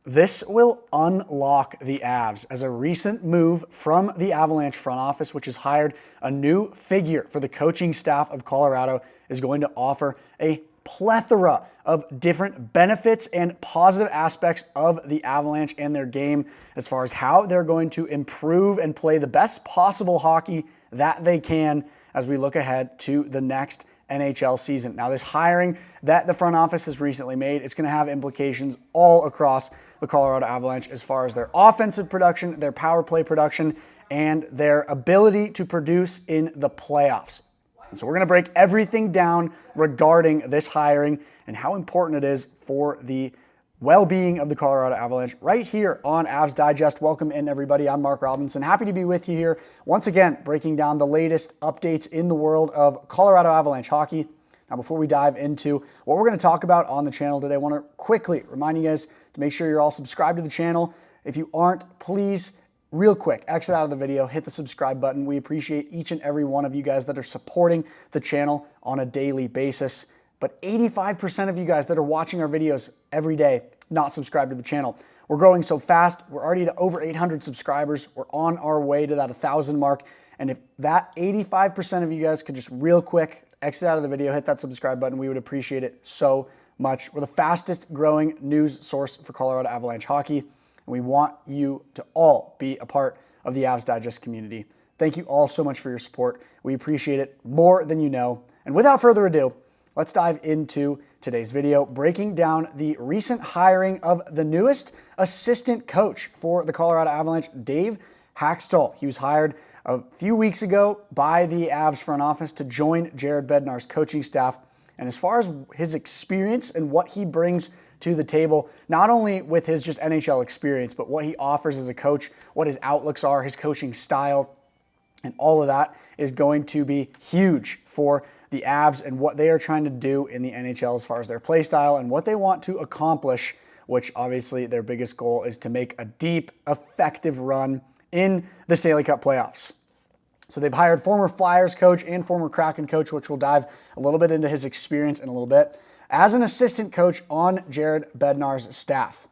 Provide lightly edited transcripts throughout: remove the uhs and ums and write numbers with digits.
This will unlock the Avs as a recent move from the Avalanche front office, which has hired a new figure for the coaching staff of Colorado, is going to offer a plethora of different benefits and positive aspects of the Avalanche and their game as far as how they're going to improve and play the best possible hockey that they can as we look ahead to the next NHL season. Now, this hiring that the front office has recently made, it's going to have implications all across the Colorado Avalanche as far as their offensive production, their power play production, and their ability to produce in the playoffs. And so we're going to break everything down regarding this hiring and how important it is for the well-being of the Colorado Avalanche right here on Avs Digest. Welcome in, everybody. I'm Mark Robinson. Happy to be with you here once again, breaking down the latest updates in the world of Colorado Avalanche hockey. Now, before we dive into what we're going to talk about on the channel today, I want to quickly remind you guys to make sure you're all subscribed to the channel. If you aren't, please, real quick, exit out of the video, hit the subscribe button. We appreciate each and every one of you guys that are supporting the channel on a daily basis. But 85% of you guys that are watching our videos every day not subscribed to the channel. We're growing so fast. We're already to over 800 subscribers. We're on our way to that 1,000 mark. And if that 85% of you guys could just real quick exit out of the video, hit that subscribe button, we would appreciate it so much. We're the fastest growing news source for Colorado Avalanche hockey, and we want you to all be a part of the Avs Digest community. Thank you all so much for your support. We appreciate it more than you know. And without further ado, let's dive into today's video, breaking down the recent hiring of the newest assistant coach for the Colorado Avalanche, Dave Hackl. He was hired a few weeks ago by the Avs front office to join Jared Bednar's coaching staff. And as far as his experience and what he brings to the table, not only with his just NHL experience, but what he offers as a coach, what his outlooks are, his coaching style, and all of that is going to be huge for the Avs and what they are trying to do in the NHL as far as their play style and what they want to accomplish, which obviously their biggest goal is to make a deep, effective run in the Stanley Cup playoffs. So they've hired former Flyers coach and former Kraken coach, which we'll dive a little bit into his experience in a little bit, as an assistant coach on Jared Bednar's staff.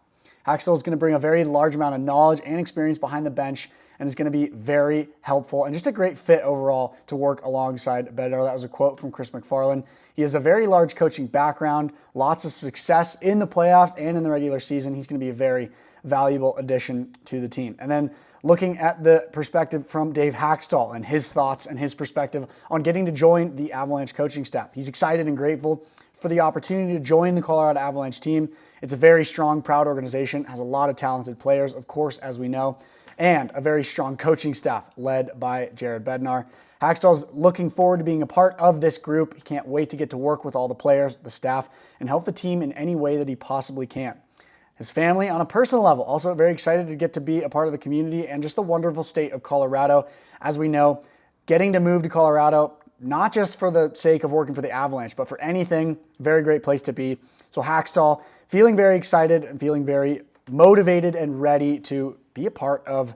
Hackl is going to bring a very large amount of knowledge and experience behind the bench and is going to be very helpful and just a great fit overall to work alongside Bednar. That was a quote from Chris MacFarland. He has a very large coaching background, lots of success in the playoffs and in the regular season. He's going to be a very valuable addition to the team. And then looking at the perspective from Dave Hackl and his thoughts and his perspective on getting to join the Avalanche coaching staff. He's excited and grateful for the opportunity to join the Colorado Avalanche team. It's a very strong, proud organization, has a lot of talented players, of course, as we know, and a very strong coaching staff led by Jared Bednar. Hackstall's looking forward to being a part of this group. He can't wait to get to work with all the players, the staff, and help the team in any way that he possibly can. His family, on a personal level, also very excited to get to be a part of the community and just the wonderful state of Colorado. As we know, getting to move to Colorado, not just for the sake of working for the Avalanche, but for anything, very great place to be. So Hackstall feeling very excited and feeling very motivated and ready to be a part of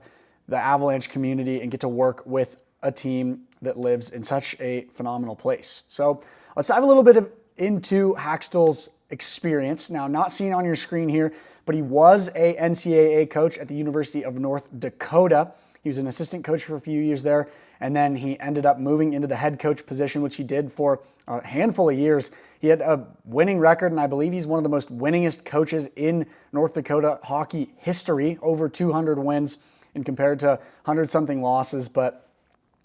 the Avalanche community and get to work with a team that lives in such a phenomenal place. So let's dive a little bit into Hackstall's experience. Now, not seen on your screen here, but he was a NCAA coach at the University of North Dakota. He was an assistant coach for a few years there, and then he ended up moving into the head coach position, which he did for a handful of years. He had a winning record, and I believe he's one of the most winningest coaches in North Dakota hockey history, over 200 wins and compared to 100-something losses, but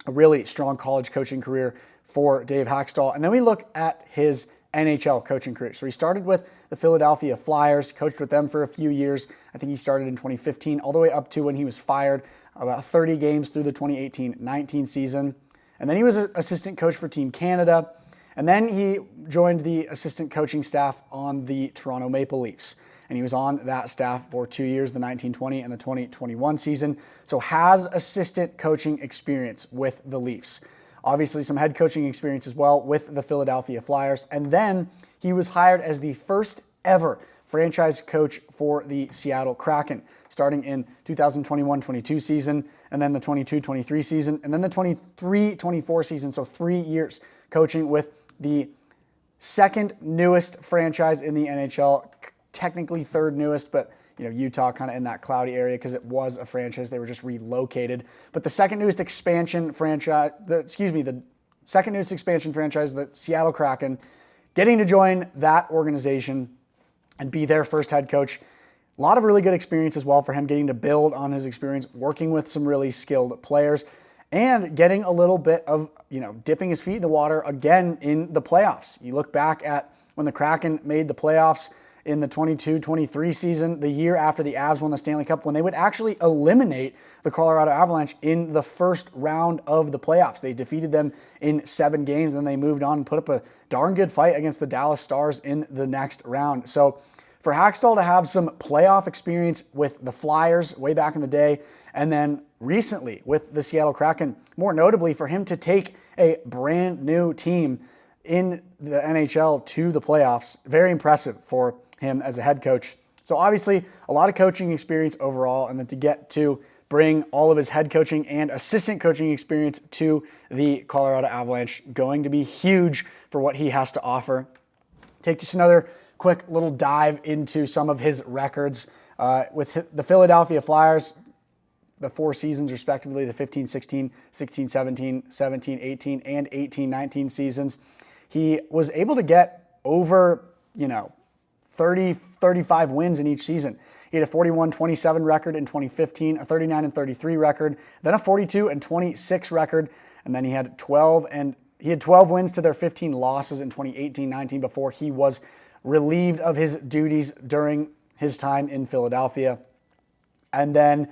a really strong college coaching career for Dave Hackl. And then we look at his NHL coaching career. So he started with the Philadelphia Flyers, coached with them for a few years. I think he started in 2015 all the way up to when he was fired, about 30 games through the 2018-19 season. And then he was an assistant coach for Team Canada. And then he joined the assistant coaching staff on the Toronto Maple Leafs. And he was on that staff for 2 years, the 1920 and the 2021 season. So has assistant coaching experience with the Leafs. Obviously some head coaching experience as well with the Philadelphia Flyers. And then he was hired as the first ever franchise coach for the Seattle Kraken, starting in 2021-22 season, and then the 22-23 season, and then the 23-24 season. So 3 years coaching with the second newest franchise in the NHL, technically third newest, but Utah kind of in that cloudy area because it was a franchise. They were just relocated. But the second newest expansion franchise, the second newest expansion franchise, the Seattle Kraken, getting to join that organization and be their first head coach. A lot of really good experience as well for him, getting to build on his experience, working with some really skilled players, and getting a little bit of, dipping his feet in the water again in the playoffs. You look back at when the Kraken made the playoffs in the 22-23 season, the year after the Avs won the Stanley Cup, when they would actually eliminate the Colorado Avalanche in the first round of the playoffs. They defeated them in 7 games, and then they moved on and put up a darn good fight against the Dallas Stars in the next round. So for Hackstall to have some playoff experience with the Flyers way back in the day, and then recently with the Seattle Kraken, more notably for him to take a brand new team in the NHL to the playoffs, very impressive for him as a head coach. So obviously a lot of coaching experience overall, and then to get to bring all of his head coaching and assistant coaching experience to the Colorado Avalanche, going to be huge for what he has to offer. Take just another quick little dive into some of his records with the Philadelphia Flyers, the 4 seasons respectively, the 15-16, 16-17, 17-18, and 18-19 seasons. He was able to get over, 30, 35 wins in each season. He had a 41-27 record in 2015, a 39-33 record, then a 42-26 record, and then he had 12 wins to their 15 losses in 2018-19 before he was relieved of his duties during his time in Philadelphia. And then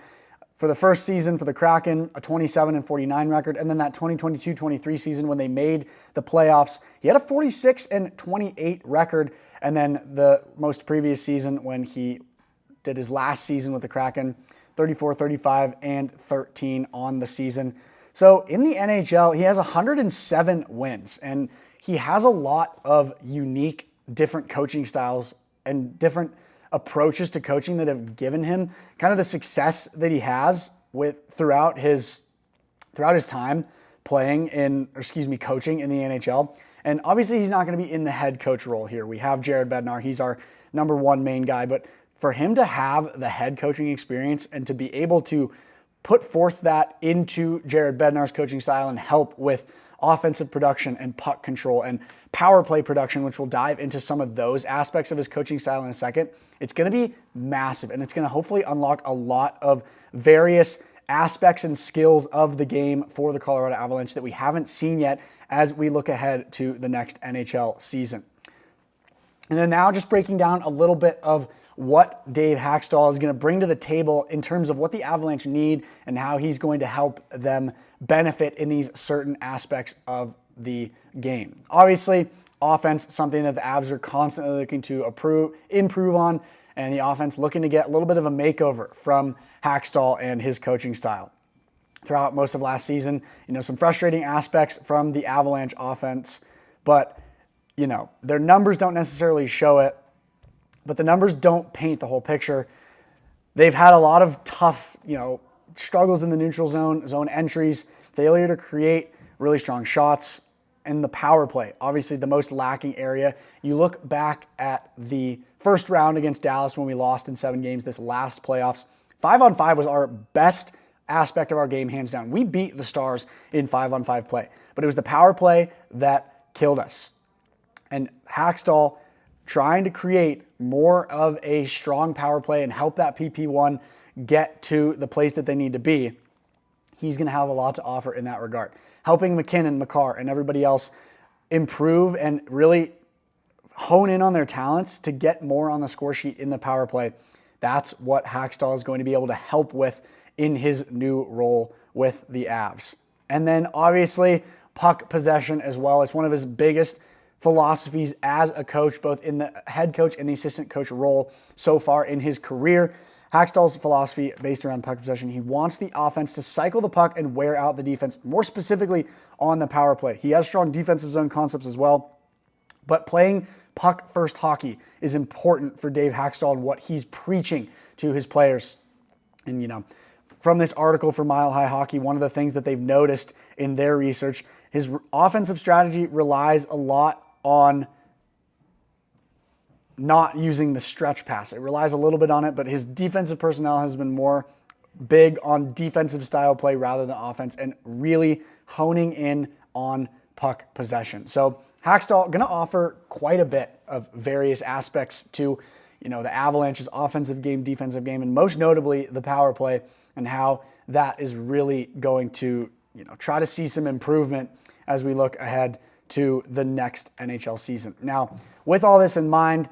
for the first season for the Kraken, a 27-49 record, and then that 2022-23 season when they made the playoffs, he had a 46-28 record, and then the most previous season when he did his last season with the Kraken, 34-35-13 on the season. So in the NHL, he has 107 wins, and he has a lot of unique, different coaching styles and different approaches to coaching that have given him kind of the success that he has throughout his time coaching in the NHL. And obviously he's not going to be in the head coach role here. We have Jared Bednar. He's our number 1 main guy, but for him to have the head coaching experience and to be able to put forth that into Jared Bednar's coaching style and help with offensive production and puck control and power play production, which we'll dive into some of those aspects of his coaching style in a second, it's going to be massive, and it's going to hopefully unlock a lot of various aspects and skills of the game for the Colorado Avalanche that we haven't seen yet as we look ahead to the next NHL season. And then now just breaking down a little bit of what Dave Hackstall is going to bring to the table in terms of what the Avalanche need and how he's going to help them benefit in these certain aspects of the game. Obviously, offense, something that the Avs are constantly looking to improve on, and the offense looking to get a little bit of a makeover from Hackstall and his coaching style. Throughout most of last season, some frustrating aspects from the Avalanche offense, but, their numbers don't necessarily show it, but the numbers don't paint the whole picture. They've had a lot of tough, struggles in the neutral zone entries, failure to create really strong shots, and the power play, obviously the most lacking area. You look back at the first round against Dallas when we lost in 7 games this last playoffs. 5-on-5 was our best aspect of our game, hands down. We beat the Stars in 5-on-5 play, but it was the power play that killed us. And Hackstall trying to create more of a strong power play and help that PP1 get to the place that they need to be, he's going to have a lot to offer in that regard. Helping MacKinnon, Makar, and everybody else improve and really hone in on their talents to get more on the score sheet in the power play. That's what Hackstall is going to be able to help with in his new role with the Avs. And then obviously puck possession as well. It's one of his biggest philosophies as a coach, both in the head coach and the assistant coach role so far in his career. Hackstall's philosophy based around puck possession. He wants the offense to cycle the puck and wear out the defense, more specifically on the power play. He has strong defensive zone concepts as well, but playing puck-first hockey is important for Dave Hackstall and what he's preaching to his players. And, from this article for Mile High Hockey, one of the things that they've noticed in their research, his offensive strategy relies a lot on not using the stretch pass. It relies a little bit on it, but his defensive personnel has been more big on defensive style play rather than offense and really honing in on puck possession. So Hackstall going to offer quite a bit of various aspects to, the Avalanche's offensive game, defensive game, and most notably the power play and how that is really going to, try to see some improvement as we look ahead to the next NHL season. Now, with all this in mind,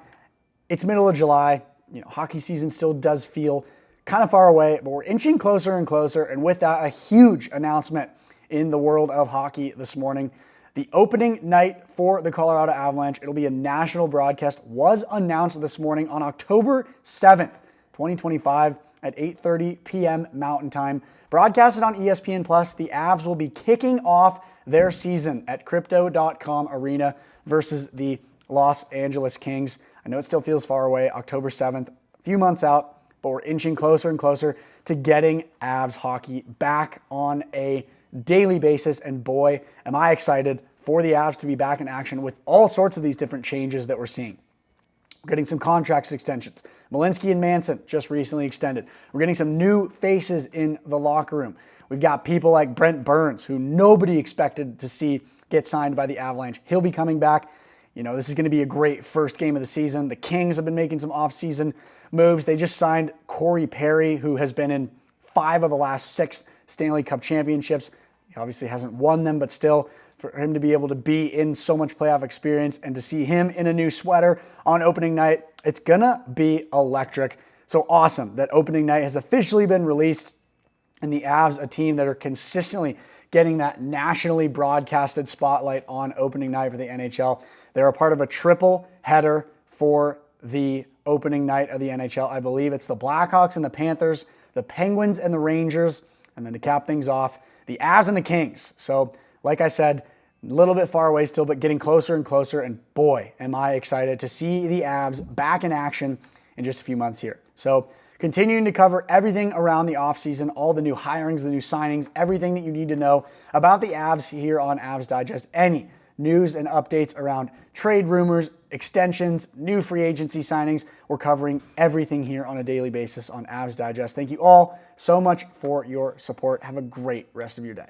it's middle of July. Hockey season still does feel kind of far away, but we're inching closer and closer. And with that, a huge announcement in the world of hockey this morning. The opening night for the Colorado Avalanche, it'll be a national broadcast, was announced this morning on October 7th, 2025 at 8:30 p.m. Mountain Time. Broadcasted on ESPN+, the Avs will be kicking off their season at Crypto.com Arena versus the Los Angeles Kings. I know it still feels far away, October 7th, a few months out, but we're inching closer and closer to getting Avs hockey back on a daily basis. And boy, am I excited for the Avs to be back in action with all sorts of these different changes that we're seeing. We're getting some contract extensions. Malinsky and Manson just recently extended. We're getting some new faces in the locker room. We've got people like Brent Burns, who nobody expected to see get signed by the Avalanche. He'll be coming back. This is going to be a great first game of the season. The Kings have been making some offseason moves. They just signed Corey Perry, who has been in 5 of the last 6 Stanley Cup championships. He obviously hasn't won them, but still, for him to be able to be in so much playoff experience and to see him in a new sweater on opening night, it's gonna be electric. So awesome that opening night has officially been released, and the Avs, a team that are consistently getting that nationally broadcasted spotlight on opening night for the NHL. They're a part of a triple header for the opening night of the NHL. I believe it's the Blackhawks and the Panthers, the Penguins and the Rangers, and then to cap things off, the Avs and the Kings. So, like I said, a little bit far away still, but getting closer and closer. And boy, am I excited to see the Avs back in action in just a few months here. So, continuing to cover everything around the offseason, all the new hirings, the new signings, everything that you need to know about the Avs here on Avs Digest. Any news and updates around trade rumors, extensions, new free agency signings. We're covering everything here on a daily basis on Avs Digest. Thank you all so much for your support. Have a great rest of your day.